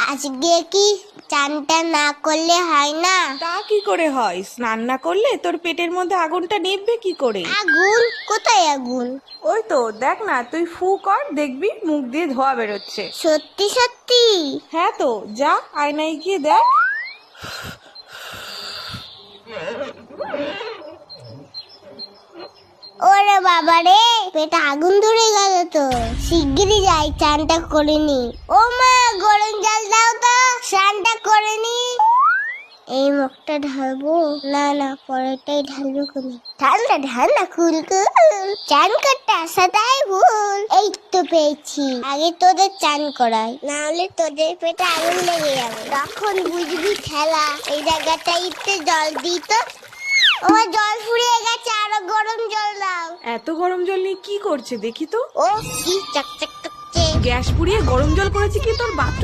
আজকে কি চানটা না করলে হয় না? তা কি করে হয়? স্নান না করলে তোর পেটের মধ্যে আগুনটা নিভবে কি করে? আগুন? কোথায় আগুন? ওই তো দেখ না, তুই ফু কর, দেখবি মুখ দিয়ে ধোঁয়া বেরোচ্ছে। সত্যি সত্যি? হ্যাঁ তো, যা আয়নায় গিয়ে দেখ। ওরে বাবা রে, পেটে আগুন ধরে গেল তো। শিগগিরই যাই, চানটা করে নি। ও মা, গরম জল দাও তো, স্নানটা করে নি। এই মুখটা ঢালবো না, না পরেরটাই ঢালবো। কোনে ঠান্ডা ঠান্ডা কুল কুল, চান করতে আসাটাই ভুল। এই তো পেয়েছি, আগে তোদের চান করাই, না হলে তোদের পেটে আগুন লেগে যাবে। তখন বুঝবি খেলা। এই জায়গাটাইতে জল দিই তো। আমার জল ফুরিয়ে গেছে, আরো গরম জল দাও। এত গরম জল নিয়ে কি করছে দেখি তো। ও কি চকচক করছে। গ্যাস পুড়িয়ে গরম জল করেছে কি তোর বাথরুম?